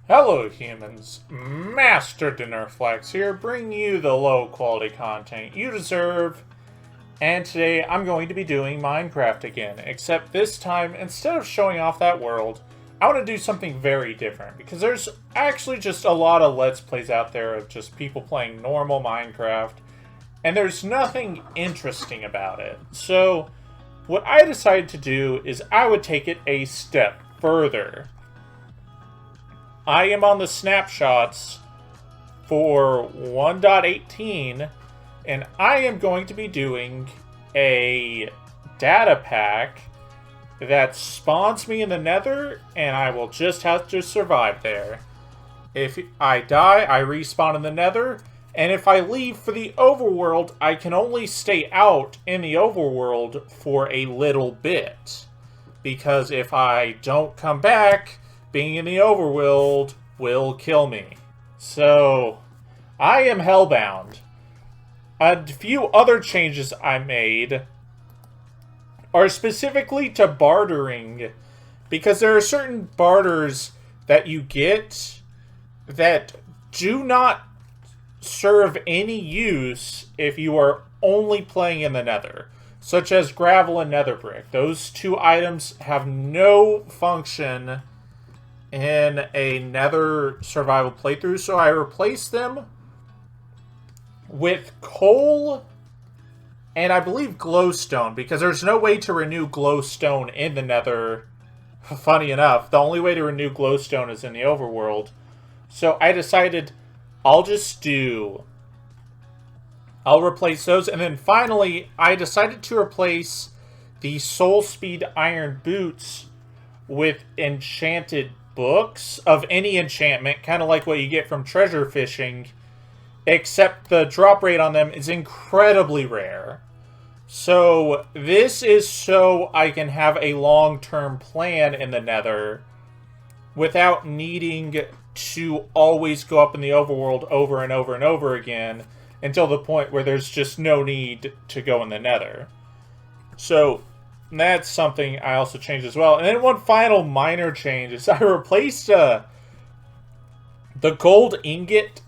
Hello humans, Master Dinnerflex here, bringing you the low quality content you deserve. And today I'm going to be doing Minecraft again, except this time, instead of showing off that world, I want to do something very different, because there's actually just a lot of Let's Plays out there of just people playing normal Minecraft, and there's nothing interesting about it. So, what I decided to do is I would take it a step further. I am on the snapshots for 1.18, and I am going to be doing a data pack that spawns me in the Nether, and I will just have to survive there. If I die, I respawn in the Nether, and if I leave for the overworld, I can only stay out in the overworld for a little bit. Because if I don't come back, being in the overworld will kill me. So, I am hellbound. A few other changes I made are specifically to bartering, because there are certain barters that you get that do not serve any use if you are only playing in the Nether, such as gravel and nether brick. Those two items have no function in a Nether survival playthrough, so I replaced them with coal and I believe glowstone, because there's no way to renew glowstone in the Nether. Funny enough, the only way to renew glowstone is in the overworld. So I decided I'll replace those, and then finally I decided to replace the soul speed iron boots with enchanted books of any enchantment, kind of like what you get from treasure fishing, except the drop rate on them is incredibly rare. So this is so I can have a long-term plan in the Nether without needing to always go up in the overworld over and over and over again until the point where there's just no need to go in the Nether. So that's something I also changed as well. And then one final minor change is I replaced the gold ingot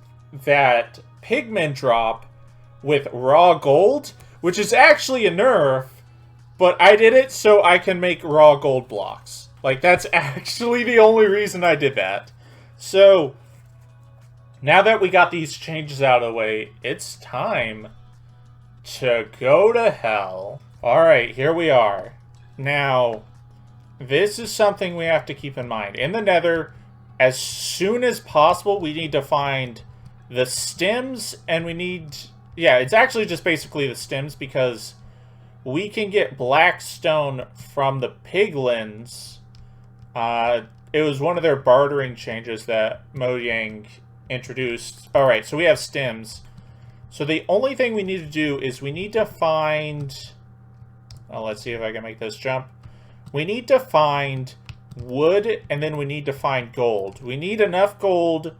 that pigmen drop with raw gold, which is actually a nerf, but I did it so I can make raw gold blocks. Like, that's actually the only reason I did that. So, now that we got these changes out of the way, it's time to go to hell. Alright, here we are. Now, this is something we have to keep in mind. In the Nether, as soon as possible, we need to find the stems, and we need... Yeah, it's actually just basically the stems, because we can get black stone from the piglins. It was one of their bartering changes that Mojang introduced. Alright, so we have stems. So the only thing we need to do is we need to find... Oh, let's see if I can make this jump. We need to find wood, and then we need to find gold. We need enough gold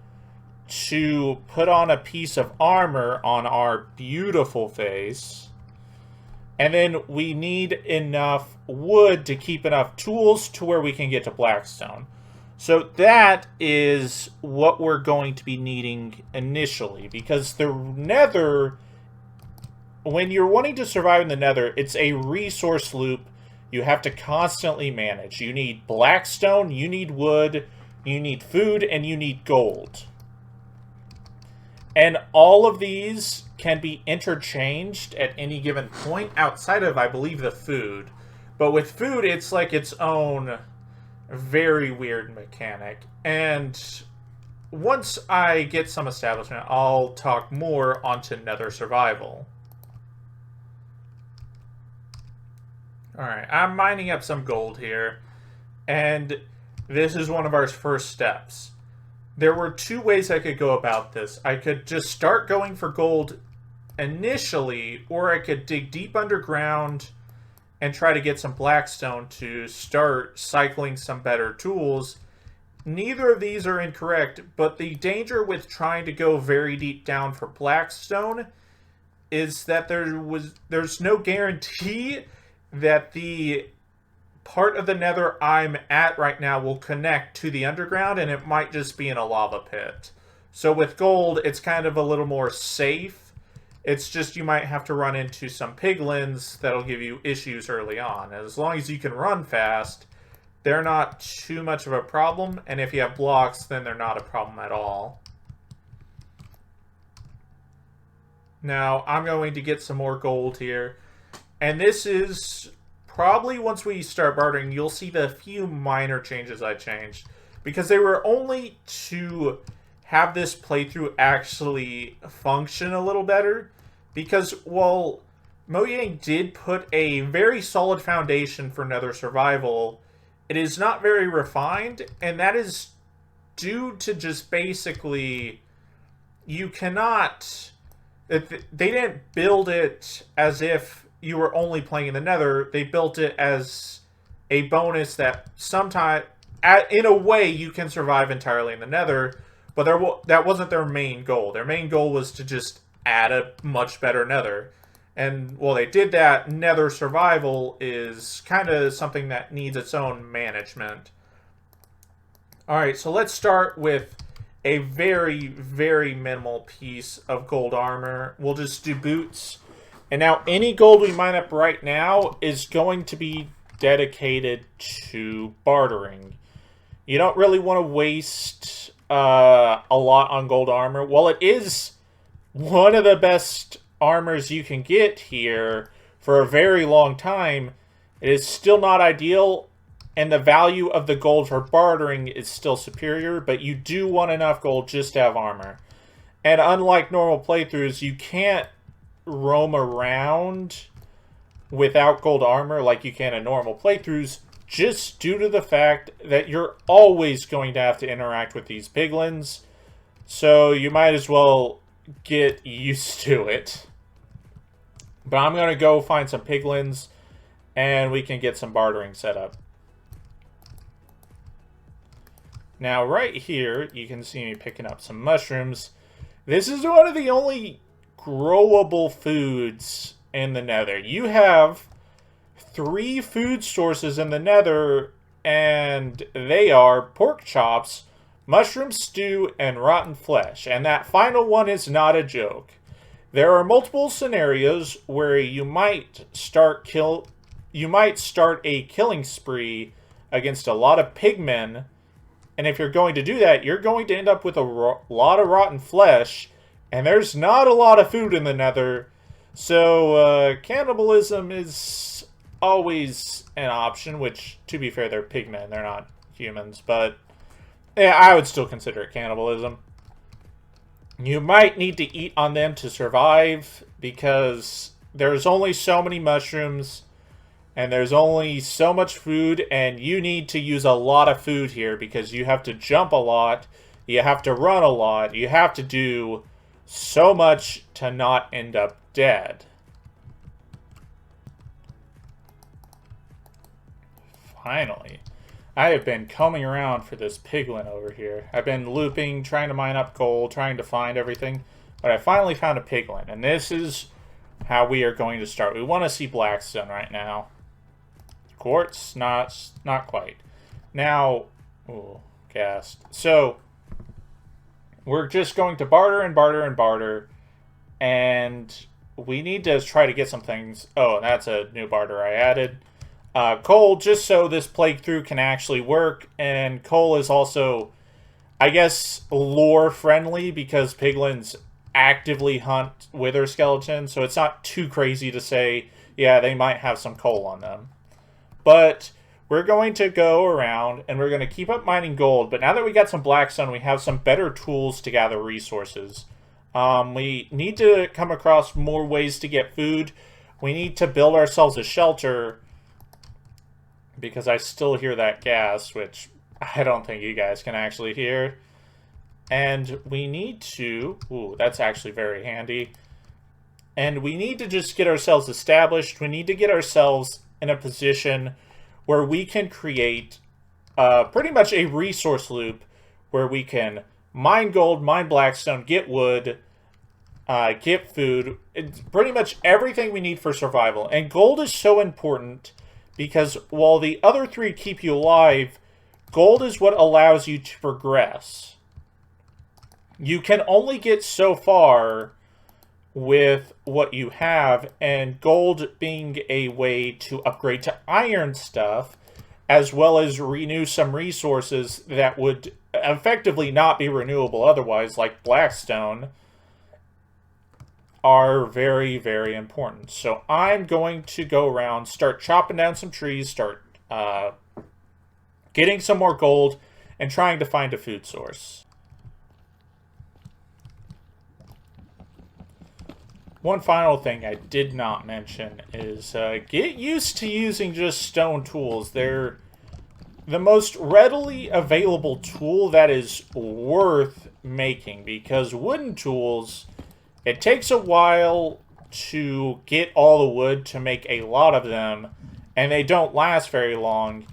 to put on a piece of armor on our beautiful face. And then we need enough wood to keep enough tools to where we can get to blackstone. So that is what we're going to be needing initially, because the Nether, when you're wanting to survive in the Nether, it's a resource loop you have to constantly manage. You need blackstone, you need wood, you need food, and you need gold. And all of these can be interchanged at any given point outside of, I believe, the food. But with food, it's like its own very weird mechanic. And once I get some establishment, I'll talk more onto Nether survival. Alright, I'm mining up some gold here. And this is one of our first steps. There were two ways I could go about this. I could just start going for gold initially, or I could dig deep underground and try to get some blackstone to start cycling some better tools. Neither of these are incorrect, but the danger with trying to go very deep down for blackstone is that there's no guarantee that the part of the nether I'm at right now will connect to the underground, and it might just be in a lava pit. So with gold, it's kind of a little more safe. It's just you might have to run into some piglins that'll give you issues early on. As long as you can run fast, they're not too much of a problem, and if you have blocks, then they're not a problem at all. Now, I'm going to get some more gold here, and this is probably once we start bartering, you'll see the few minor changes I changed, because they were only to have this playthrough actually function a little better, because while Mojang did put a very solid foundation for Nether survival, it is not very refined, and that is due to just basically, you cannot, they didn't build it as if you were only playing in the Nether. They built it as a bonus that sometimes, in a way, you can survive entirely in the Nether, but that wasn't their main goal. Their main goal was to just add a much better Nether. And while they did that, Nether survival is kind of something that needs its own management. Alright, so let's start with a very, very minimal piece of gold armor. We'll just do boots. And now any gold we mine up right now is going to be dedicated to bartering. You don't really want to waste a lot on gold armor. While it is one of the best armors you can get here for a very long time, it is still not ideal, and the value of the gold for bartering is still superior, but you do want enough gold just to have armor. And unlike normal playthroughs, you can't roam around without gold armor like you can in normal playthroughs, just due to the fact that you're always going to have to interact with these piglins, so you might as well get used to it. But I'm going to go find some piglins, and we can get some bartering set up. Now, right here, you can see me picking up some mushrooms. This is one of the only growable foods in the Nether. You have 3 food sources in the Nether, and they are pork chops, mushroom stew, and rotten flesh. And that final one is not a joke. There are multiple scenarios where you might start a killing spree against a lot of pigmen, and if you're going to do that, you're going to end up with a lot of rotten flesh, and there's not a lot of food in the Nether, so cannibalism is always an option, which, to be fair, they're pigmen, they're not humans, but yeah, I would still consider it cannibalism. You might need to eat on them to survive, because there's only so many mushrooms, and there's only so much food, and you need to use a lot of food here, because you have to jump a lot, you have to run a lot, you have to do so much to not end up dead. Finally. I have been combing around for this piglin over here. I've been looping, trying to mine up gold, trying to find everything. But I finally found a piglin. And this is how we are going to start. We want to see blackstone right now. Quartz? Not quite. Now, ooh, gassed. So, we're just going to barter and barter and barter. And we need to try to get some things. Oh, that's a new barter I added. Coal, just so this playthrough can actually work, and coal is also, I guess, lore friendly, because piglins actively hunt wither skeletons, so it's not too crazy to say, yeah, they might have some coal on them. But we're going to go around, and we're going to keep up mining gold, but now that we got some blackstone, we have some better tools to gather resources. We need to come across more ways to get food. We need to build ourselves a shelter, because I still hear that gas, which I don't think you guys can actually hear. And we need to... Ooh, that's actually very handy. And we need to just get ourselves established. We need to get ourselves in a position where we can create pretty much a resource loop where we can mine gold, mine blackstone, get wood, get food. It's pretty much everything we need for survival. And gold is so important because while the other three keep you alive, gold is what allows you to progress. You can only get so far with what you have, and gold being a way to upgrade to iron stuff, as well as renew some resources that would effectively not be renewable otherwise, like blackstone, are very, very important. So I'm going to go around, start chopping down some trees, start getting some more gold, and trying to find a food source. One final thing I did not mention is get used to using just stone tools. They're the most readily available tool that is worth making, because wooden tools, it takes a while to get all the wood to make a lot of them, and they don't last very long.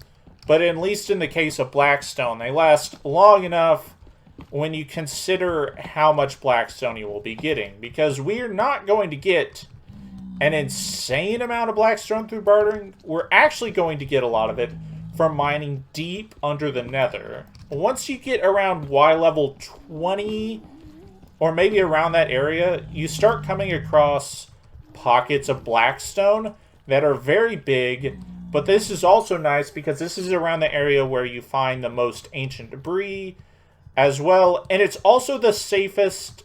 But at least in the case of blackstone, they last long enough when you consider how much blackstone you will be getting, because we're not going to get an insane amount of blackstone through bartering. We're actually going to get a lot of it from mining deep under the Nether. Once you get around Y level 20, or maybe around that area, you start coming across pockets of blackstone that are very big. But this is also nice because this is around the area where you find the most ancient debris as well, and it's also the safest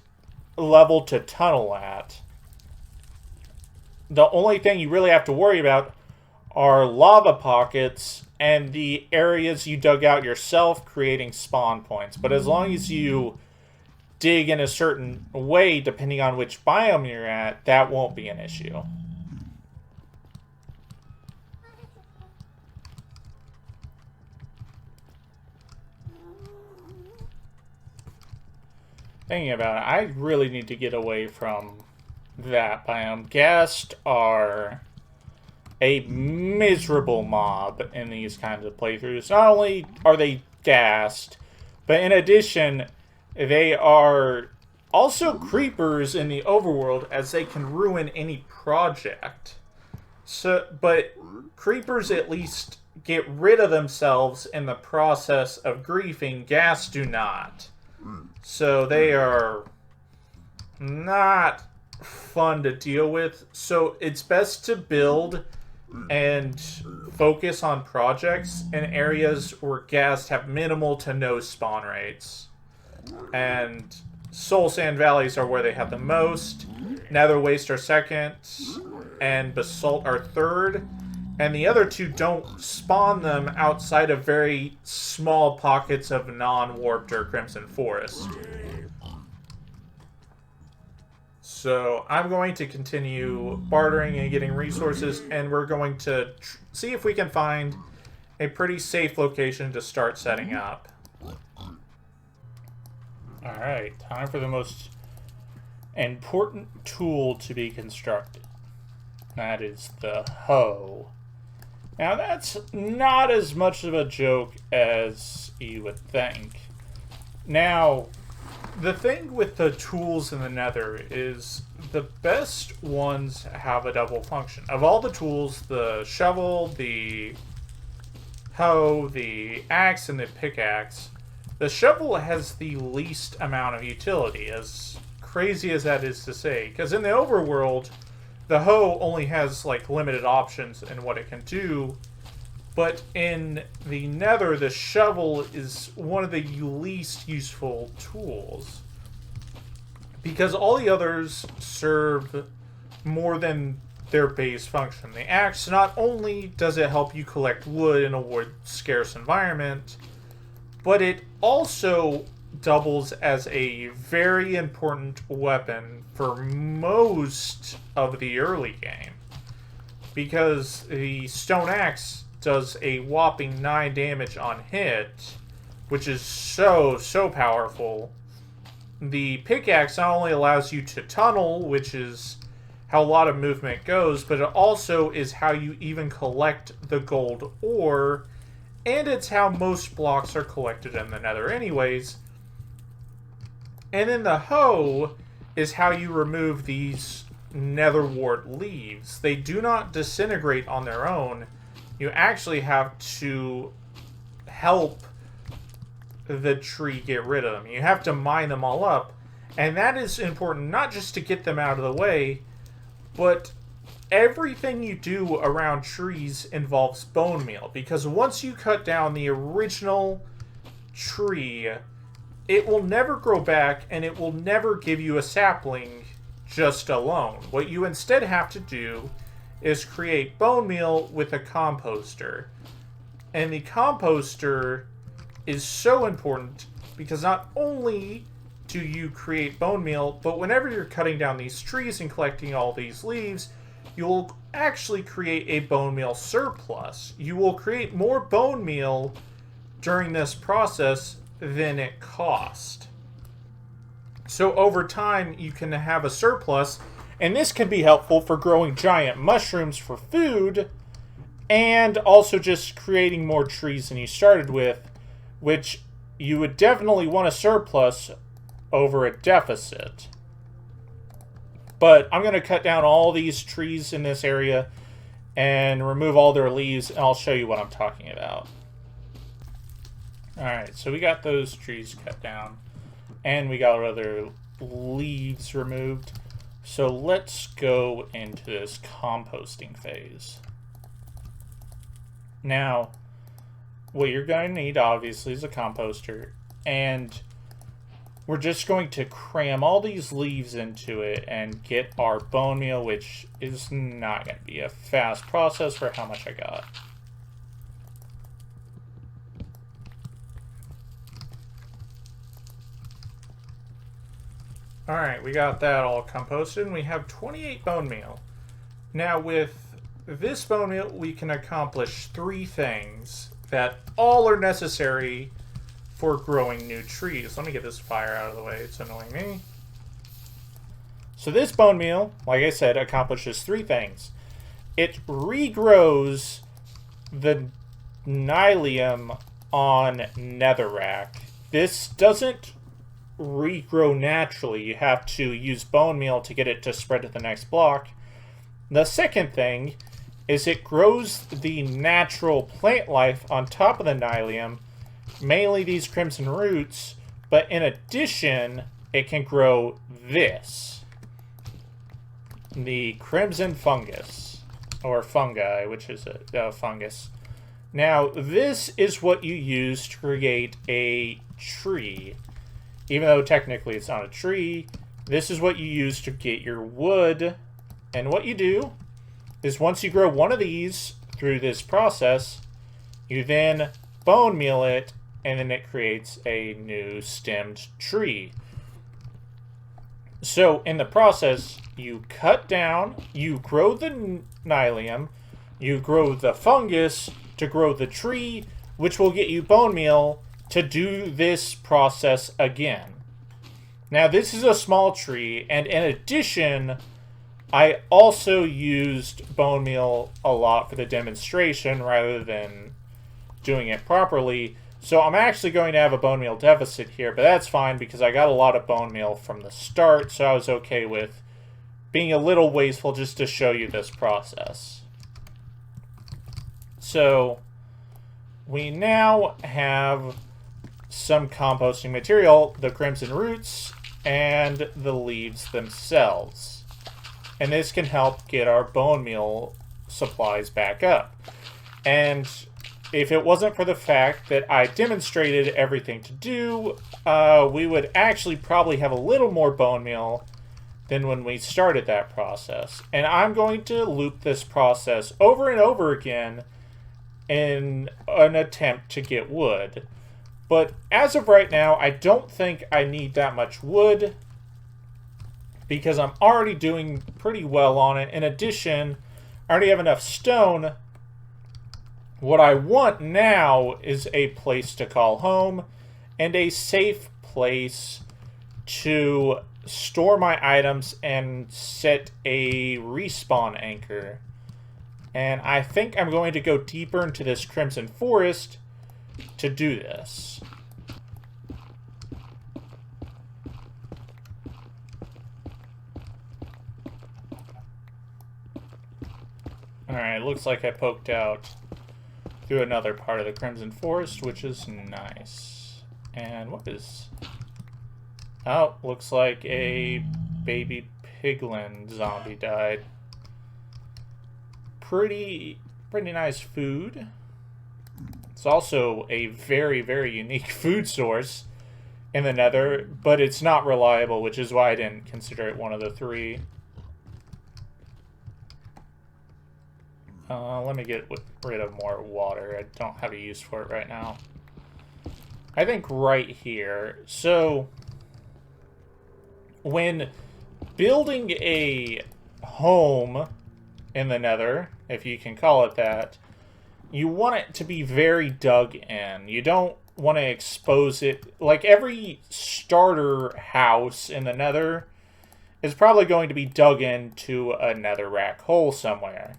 level to tunnel at. The only thing you really have to worry about are lava pockets and the areas you dug out yourself, creating spawn points. But as long as you dig in a certain way, depending on which biome you're at, that won't be an issue. Thinking about it, I really need to get away from that biome. Ghast are a miserable mob in these kinds of playthroughs. Not only are they ghast, but in addition, they are also creepers in the overworld, as they can ruin any project. But creepers at least get rid of themselves in the process of griefing. Ghast do not. So they are not fun to deal with. So it's best to build and focus on projects in areas where ghast have minimal to no spawn rates. And Soul Sand Valleys are where they have the most. Nether Waste are second. And Basalt are third. And the other two don't spawn them outside of very small pockets of non-warped or Crimson Forest. So I'm going to continue bartering and getting resources, and we're going to see if we can find a pretty safe location to start setting up. Alright, time for the most important tool to be constructed. That is the hoe. Now, that's not as much of a joke as you would think. Now, the thing with the tools in the Nether is the best ones have a double function. Of all the tools, the shovel, the hoe, the axe, and the pickaxe, the shovel has the least amount of utility, as crazy as that is to say. Because in the overworld, the hoe only has, like, limited options in what it can do, but in the Nether, the shovel is one of the least useful tools, because all the others serve more than their base function. The axe, not only does it help you collect wood in a wood-scarce environment, but it also doubles as a very important weapon for most of the early game, because the stone axe does a whopping 9 damage on hit, which is so powerful. The pickaxe not only allows you to tunnel, which is how a lot of movement goes, but it also is how you even collect the gold ore, and it's how most blocks are collected in the Nether anyways. And then the hoe is how you remove these nether wart leaves. They do not disintegrate on their own. You actually have to help the tree get rid of them. You have to mine them all up. And that is important not just to get them out of the way, but everything you do around trees involves bone meal. Because once you cut down the original tree, it will never grow back and it will never give you a sapling just alone. What you instead have to do is create bone meal with a composter. And the composter is so important because not only do you create bone meal, but whenever you're cutting down these trees and collecting all these leaves, you'll actually create a bone meal surplus. You will create more bone meal during this process than it cost. So over time, you can have a surplus, and this can be helpful for growing giant mushrooms for food, and also just creating more trees than you started with, which you would definitely want a surplus over a deficit. But I'm going to cut down all these trees in this area and remove all their leaves, and I'll show you what I'm talking about. Alright, so we got those trees cut down, and we got other leaves removed. So let's go into this composting phase. Now, what you're going to need, obviously, is a composter, and we're just going to cram all these leaves into it and get our bone meal, which is not going to be a fast process for how much I got. Alright, we got that all composted, and we have 28 bone meal. Now, with this bone meal, we can accomplish 3 things that all are necessary for growing new trees. Let me get this fire out of the way. It's annoying me. So this bone meal, like I said, accomplishes 3 things. It regrows the nylium on netherrack. This doesn't regrow naturally. You have to use bone meal to get it to spread to the next block. The second thing is it grows the natural plant life on top of the nylium, mainly these crimson roots, but in addition, it can grow this. The crimson fungus, or fungi, which is a fungus. Now, this is what you use to create a tree. Even though technically it's not a tree, this is what you use to get your wood. And what you do is once you grow one of these through this process, you then bone meal it, and then it creates a new stemmed tree. So in the process, you cut down, you grow the nylium, you grow the fungus to grow the tree, which will get you bone meal to do this process again. Now, this is a small tree, and in addition, I also used bone meal a lot for the demonstration rather than doing it properly. So I'm actually going to have a bone meal deficit here, but that's fine because I got a lot of bone meal from the start, so I was okay with being a little wasteful just to show you this process. So we now have some composting material, the crimson roots, and the leaves themselves. And this can help get our bone meal supplies back up. And if it wasn't for the fact that I demonstrated everything to do, we would actually probably have a little more bone meal than when we started that process. And I'm going to loop this process over and over again in an attempt to get wood. But as of right now, I don't think I need that much wood because I'm already doing pretty well on it. In addition, I already have enough stone. What I want now is a place to call home and a safe place to store my items and set a respawn anchor. And I think I'm going to go deeper into this Crimson Forest to do this. Alright, looks like I poked out through another part of the Crimson Forest, which is nice. And what is... Oh, looks like a baby piglin zombie died. Pretty nice food. It's also a very, very unique food source in the Nether, but it's not reliable, which is why I didn't consider it one of the three. Let me get rid of more water. I don't have a use for it right now. I think right here. So, when building a home in the Nether, if you can call it that, you want it to be very dug in. You don't want to expose it. Like every starter house in the Nether is probably going to be dug into a netherrack hole somewhere.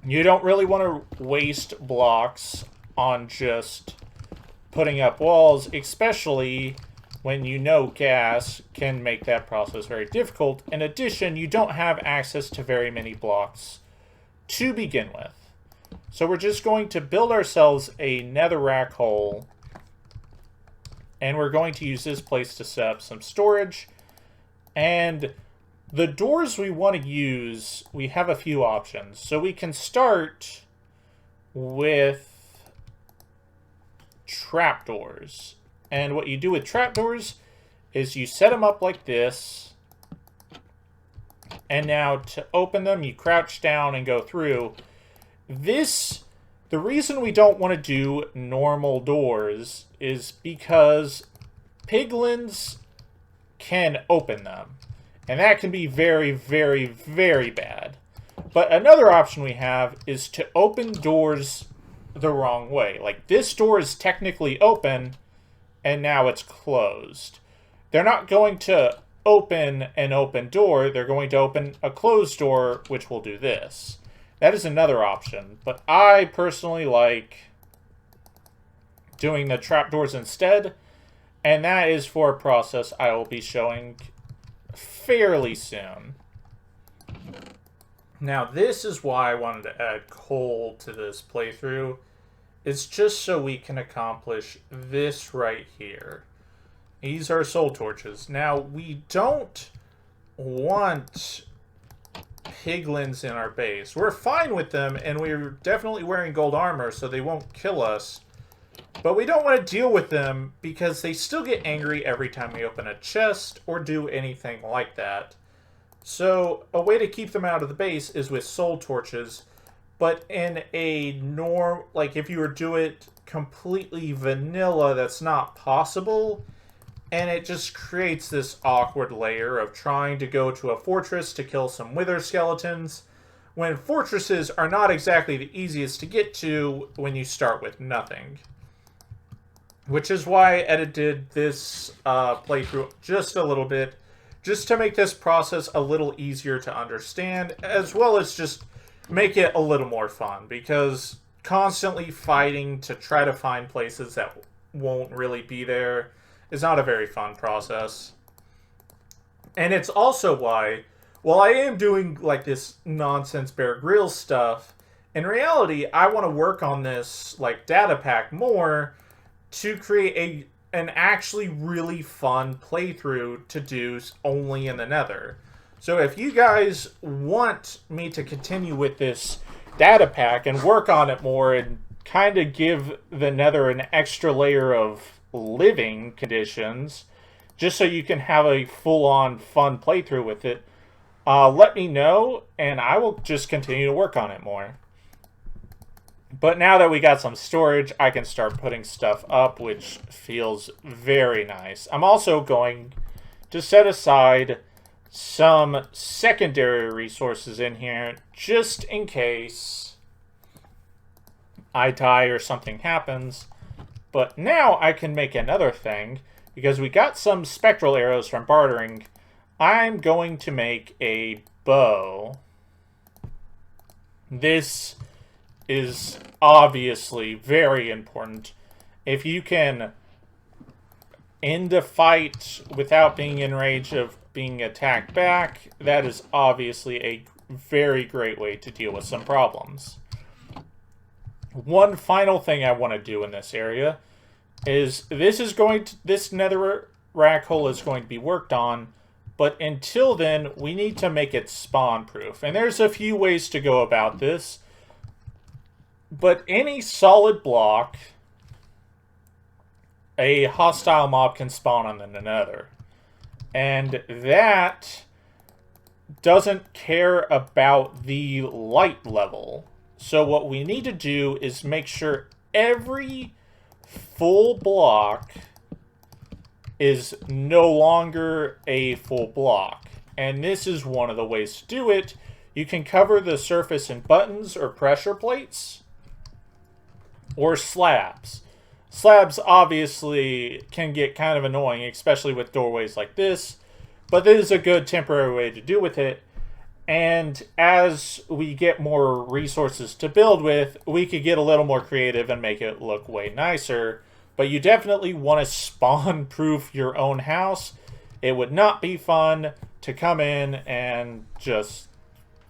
You don't really want to waste blocks on just putting up walls, especially when you know gas can make that process very difficult. In addition, you don't have access to very many blocks to begin with. So we're just going to build ourselves a netherrack hole, and we're going to use this place to set up some storage. And the doors we want to use, we have a few options. So we can start with trapdoors. And what you do with trapdoors is you set them up like this. And now to open them, you crouch down and go through. The reason we don't want to do normal doors is because piglins can open them. And that can be very, very, very bad. But another option we have is to open doors the wrong way. Like, this door is technically open, and now it's closed. They're not going to open an open door. They're going to open a closed door, which will do this. That is another option. But I personally like doing the trapdoors instead. And that is for a process I will be showing fairly soon. Now, this is why I wanted to add coal to this playthrough. It's just so we can accomplish this right here. These are soul torches. Now, we don't want piglins in our base. We're fine with them, and we're definitely wearing gold armor, so they won't kill us. But we don't want to deal with them because they still get angry every time we open a chest or do anything like that. So a way to keep them out of the base is with soul torches. But in a like if you were to do it completely vanilla, that's not possible. And it just creates this awkward layer of trying to go to a fortress to kill some wither skeletons, when fortresses are not exactly the easiest to get to when you start with nothing. Which is why I edited this playthrough just a little bit, just to make this process a little easier to understand, as well as just make it a little more fun, because constantly fighting to try to find places that won't really be there is not a very fun process. And it's also why, while I am doing like this nonsense Bear Grylls stuff, in reality I want to work on this like data pack more to create an actually really fun playthrough to do only in the Nether. So if you guys want me to continue with this data pack and work on it more and kind of give the Nether an extra layer of living conditions, just so you can have a full-on fun playthrough with it, let me know, and I will just continue to work on it more. But now that we got some storage, I can start putting stuff up, which feels very nice. I'm also going to set aside some secondary resources in here, just in case I die or something happens. But now I can make another thing, because we got some spectral arrows from bartering. I'm going to make a bow. This is obviously very important. If you can end a fight without being in range of being attacked back, that is obviously a very great way to deal with some problems. One final thing I want to do in this area is this nether rack hole is going to be worked on, but until then, we need to make it spawn proof. And there's a few ways to go about this. But any solid block, a hostile mob can spawn on the nether. And that doesn't care about the light level. So what we need to do is make sure every full block is no longer a full block. And this is one of the ways to do it. You can cover the surface in buttons or pressure plates or slabs. Slabs obviously can get kind of annoying, especially with doorways like this, but this is a good temporary way to do with it. And as we get more resources to build with, we could get a little more creative and make it look way nicer. But you definitely want to spawn-proof your own house. It would not be fun to come in and just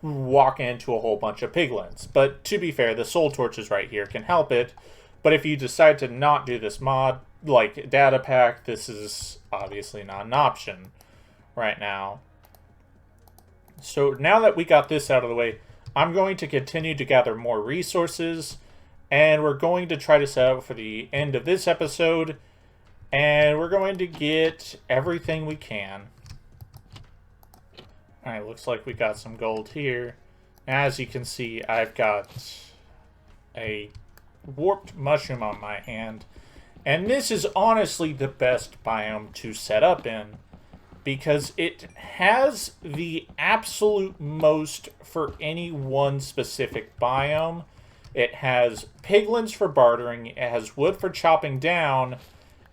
walk into a whole bunch of piglins. But to be fair, the soul torches right here can help it. But if you decide to not do this mod, like data pack, this is obviously not an option right now. So now that we got this out of the way, I'm going to continue to gather more resources, and we're going to try to set up for the end of this episode, and we're going to get everything we can. Alright, looks like we got some gold here. As you can see, I've got a warped mushroom on my hand, and this is honestly the best biome to set up in, because it has the absolute most for any one specific biome. It has piglins for bartering, it has wood for chopping down,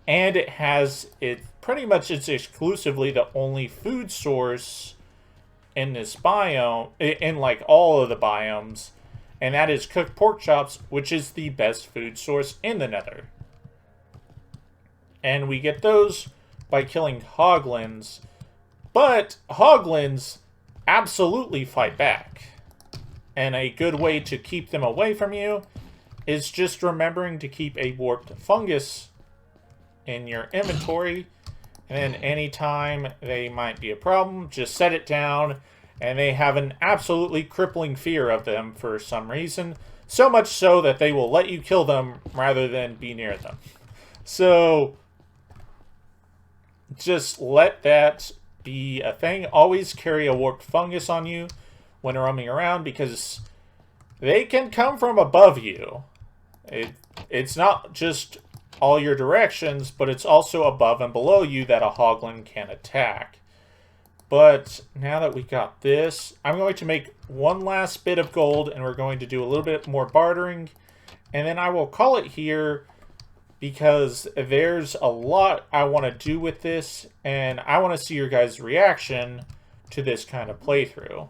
and it pretty much is exclusively the only food source in this biome, in like all of the biomes, and that is cooked pork chops, which is the best food source in the nether. And we get those by killing hoglins, but hoglins absolutely fight back. And a good way to keep them away from you is just remembering to keep a warped fungus in your inventory. And then anytime they might be a problem, just set it down, and they have an absolutely crippling fear of them for some reason. So much so that they will let you kill them rather than be near them. So just let that be a thing. Always carry a warped fungus on you when roaming around, because they can come from above you. It's not just all your directions, but it's also above and below you that a hoglin can attack. But now that we got this, I'm going to make one last bit of gold, and we're going to do a little bit more bartering, and then I will call it here, because there's a lot I want to do with this, and I want to see your guys' reaction to this kind of playthrough.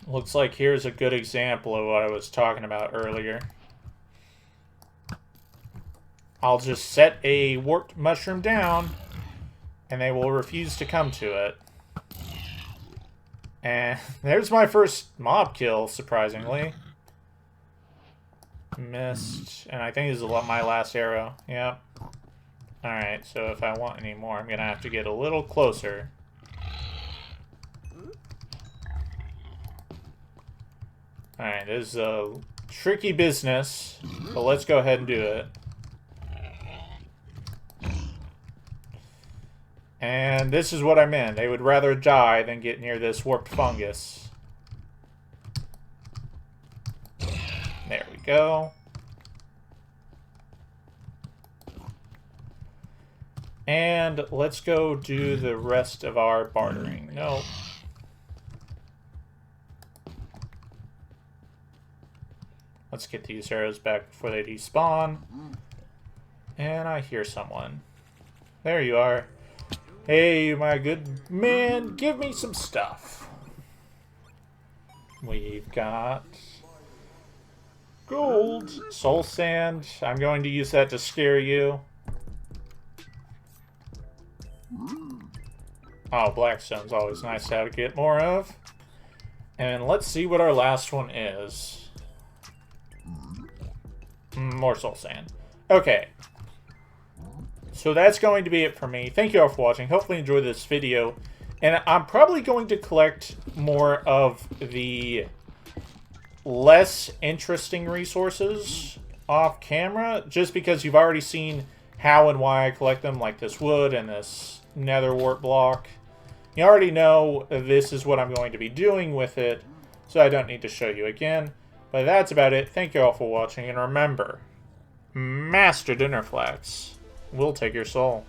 Looks like here's a good example of what I was talking about earlier. I'll just set a warped mushroom down, and they will refuse to come to it. And there's my first mob kill, surprisingly. Missed. And I think this is my last arrow. Yep. Alright, so if I want any more, I'm going to have to get a little closer. Alright, this is a tricky business, but let's go ahead and do it. And this is what I meant. They would rather die than get near this warped fungus. There we go. And let's go do the rest of our bartering. No. Let's get these arrows back before they despawn. And I hear someone. There you are. Hey, my good man, give me some stuff. We've got gold, soul sand. I'm going to use that to scare you. Oh, blackstone's always nice to get more of. And let's see what our last one is. More soul sand. Okay. So that's going to be it for me. Thank you all for watching. Hopefully you enjoyed this video. And I'm probably going to collect more of the less interesting resources off camera, just because you've already seen how and why I collect them, like this wood and this nether wart block. You already know this is what I'm going to be doing with it, so I don't need to show you again. But that's about it. Thank you all for watching, and remember, Master Dinnerflex will take your soul.